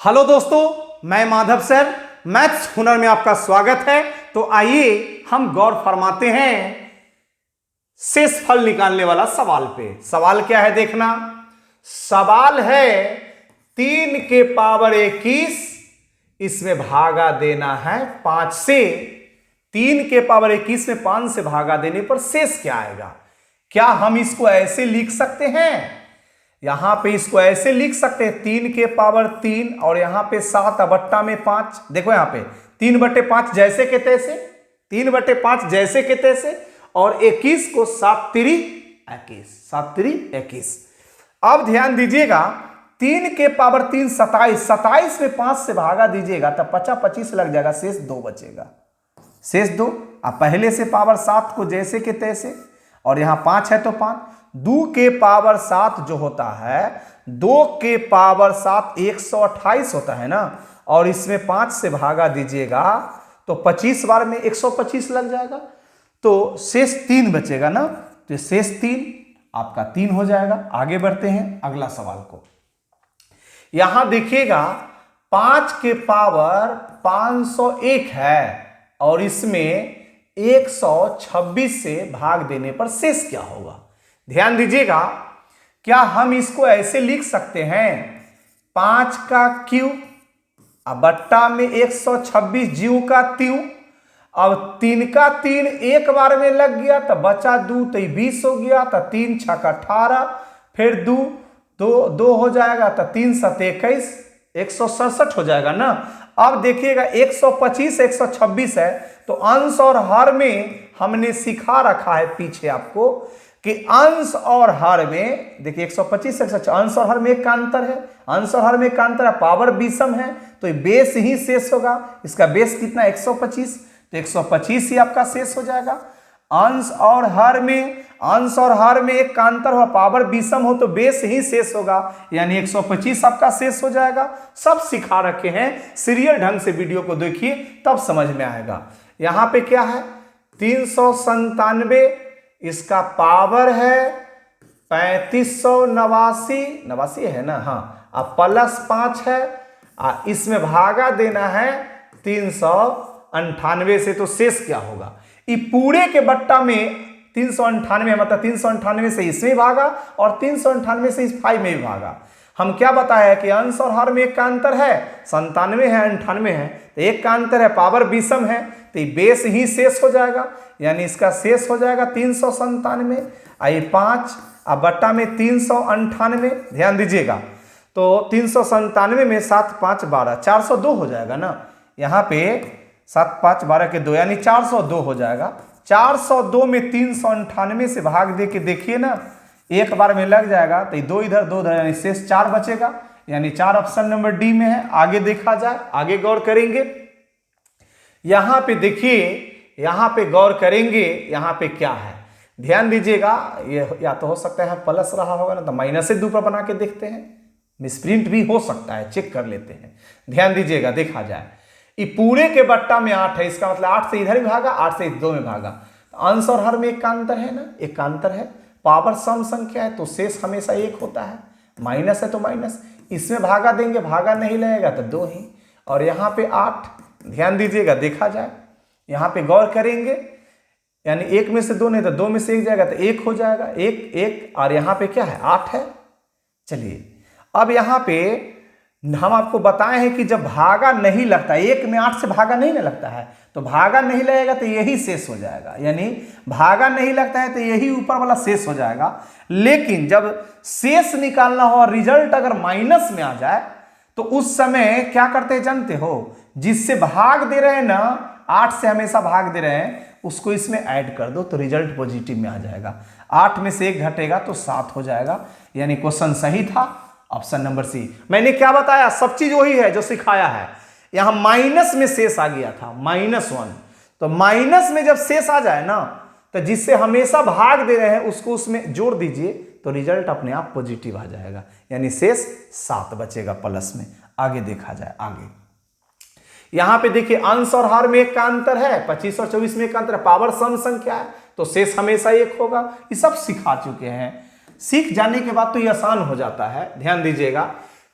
Hello दोस्तों, मैं Madhav sir maths हुनर में आपका स्वागत है। तो आइए हम गौर फरमाते हैं शेषफल निकालने वाला सवाल पे। सवाल क्या है देखना। सवाल है 3 के पावर 21, इसमें भागा देना है 5 से। 3 के पावर 21 में 5 से भागा देने पर शेष क्या आएगा। क्या हम इसको ऐसे लिख सकते हैं? यहां पे इसको ऐसे लिख सकते हैं 3 के पावर 3 और यहां पे 7 बट्टा में 5। देखो यहां पे 3/5 जैसे के तैसे, 3/5 जैसे के तैसे, और 21 को 7 3 21, 7 3 21। अब ध्यान दीजिएगा 3 के पावर 3 27, 27 में 5 से भागा दीजिएगा तब 25 लग जाएगा, शेष 2 बचेगा, शेष 2। अब पहले से पावर 7 को जैसे के तैसे, और यहां 5 है तो 5। 2 के पावर 7 जो होता है, 2 के पावर 7 128 होता है ना, और इसमें 5 से भागा दीजिएगा तो 25 बार में 125 लग जाएगा, तो शेष 3 बचेगा ना। तो शेष 3 आपका 3 हो जाएगा। आगे बढ़ते हैं अगला सवाल को। यहां देखिएगा 5 के पावर 501 है और इसमें 126 से भाग देने पर शेष क्या होगा। ध्यान दीजिएगा, क्या हम इसको ऐसे लिख सकते हैं 5 का क्यूब बट्टा में 126 जीव का त्यों। अब 3 का 3 एक बार में लग गया तो बचा 2 तो 20 हो गया, तो 3 छक 18, फिर 2 हो जाएगा, तो 3 7 21, 167 हो जाएगा ना। अब देखिएगा 125 126 है, तो अंश और हर में हमने सिखा रखा है पीछे आपको कि अंश और हर में देखिए 125 अंश और हर में एक का अंतर है, अंश और हर में एक का अंतर है, पावर विषम है तो बेस ही शेष होगा। इसका बेस कितना 125, तो 125 ही आपका शेष हो जाएगा। अंश और हर में एक का अंतर हो, पावर विषम हो तो बेस ही शेष होगा, यानी 125 आपका शेष हो जाएगा। सब सिखा रखे हैं, सीरियल ढंग से वीडियो को देखिए तब समझ में आएगा। यहां पे क्या है 397, इसका पावर है 3589 है ना, हाँ। अब प्लस 5 है, इसमें भागा देना है 398 से, तो शेष क्या होगा। ये पूरे के बट्टा में 398 मतलब 398 से इसमें भागा और 398 से इस 5 में भी भागा। हम क्या बताया कि अंश और हर में एक का अंतर है, 97 है 98 है, तो एक का अंतर है, पावर विषम है, तो बेस ही शेष हो जाएगा, यानी इसका शेष हो जाएगा 397। आइए 5 बट्टा में 398, ध्यान दीजिएगा, तो 397 में 7 5 12 402 हो जाएगा ना। यहाँ पे 7 5 12 के 2 यानी 402 हो जाएगा। 402 में 398 से भाग दे के देखिए ना, एक बार में लग जाएगा, तो 2 इधर 2 इधर, यानी शेष 4 बचेगा, यानी 4 ऑप्शन नंबर डी में है। आगे देखा जाए, आगे गौर करेंगे। यहां पे देखिए, यहां पे गौर करेंगे, यहां पे क्या है ध्यान दीजिएगा। ये या तो हो सकता है प्लस रहा होगा ना, तो माइनस से 2 पर बना के देखते हैं, मिसप्रिंट भी हो सकता है, चेक कर लेते हैं। ध्यान दीजिएगा, देखा जाए ये पूरे के बट्टा में 8 है, इसका मतलब 8 से इधर भी भागा, 8 से 2 में भागा। तो अंश और हर में एक का अंतर है ना, एक का अंतर है, पावर सम संख्या है तो शेष हमेशा 1 होता है, माइनस है तो माइनस, इसमें भागा देंगे, भागा नहीं लगेगा तो 2 ही, और यहाँ पे 8। ध्यान दीजिएगा, देखा जाए यहाँ पे गौर करेंगे, यानी 1 में से 2 नहीं तो 2 में से 1 जाएगा तो 1 हो जाएगा, 1 1, और यहाँ पे क्या है 8 है। चलिए अब यहाँ पे हम आपको बताए हैं कि जब भागा नहीं लगता, 1 में 8 से भागा नहीं ना लगता है, तो भागा नहीं लगेगा तो यही शेष हो जाएगा, यानी भागा नहीं लगता है तो यही ऊपर वाला शेष हो जाएगा। लेकिन जब शेष निकालना हो और रिजल्ट अगर माइनस में आ जाए तो उस समय क्या करते हैं जानते हो, जिससे भाग दे रहे हैं ना, 8 से हमेशा भाग दे रहे हैं, उसको इसमें ऐड कर दो तो रिजल्ट पॉजिटिव में आ जाएगा। 8 में से 1 घटेगा तो 7 हो जाएगा, यानी क्वेश्चन सही था, ऑप्शन नंबर सी। मैंने क्या बताया, सब चीज वही है जो सिखाया है। यहां माइनस में शेष आ गया था, -1, तो माइनस में जब शेष आ जाए ना, तो जिससे हमेशा भाग दे रहे हैं उसको उसमें जोड़ दीजिए तो रिजल्ट अपने आप पॉजिटिव आ जाएगा, यानी शेष 7 बचेगा प्लस में। आगे देखा जाए, आगे यहां पे देखिए अंश और हर में एक का अंतर है, 25 और 24 में एक का अंतर है, पावर सम संख्या है तो शेष हमेशा 1 होगा। ये सब सिखा चुके हैं, सीख जाने के बाद तो ये आसान हो जाता है। ध्यान दीजिएगा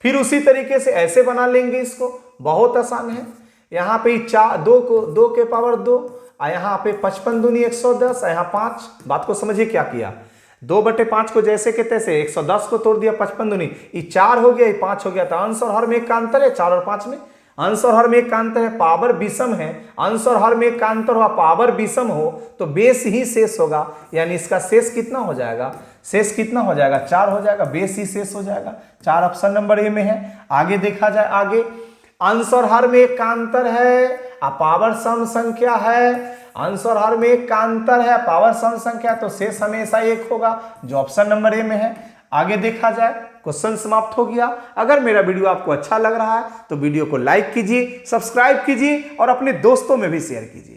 फिर उसी तरीके से ऐसे बना लेंगे इसको, बहुत आसान है। यहाँ पे 2 के पावर 2, और यहाँ पे 55 दूनी 110, यहाँ 5। बात को समझिए क्या किया, 2/5 को जैसे के तैसे 110 को तोड़ दिया, 55 दूनी, ये 4 हो गया, ये 5 हो गया। तो अंश और हर में एक का अंतर है, 4 और 5 में अंश और हर में एक का अंतर है, पावर विषम है, अंश और हर में एक का अंतर हुआ, पावर विषम हो तो बेस ही शेष होगा, यानी इसका शेष कितना हो जाएगा, शेष कितना हो जाएगा, 4 हो जाएगा, बेस ही शेष हो जाएगा। 4 ऑप्शन नंबर ए में है। आगे देखा जाए, आगे अंश और हर में एक का अंतर है, पावर सम संख्या है, अंश और हर में एक का अंतर है, पावर सम संख्या, तो शेष हमेशा 1 होगा, जो ऑप्शन नंबर ए में है। आगे देखा जाए, क्वेश्चन समाप्त हो गया। अगर मेरा वीडियो आपको अच्छा लग रहा है तो वीडियो को लाइक कीजिए, सब्सक्राइब कीजिए और अपने दोस्तों में भी शेयर कीजिए।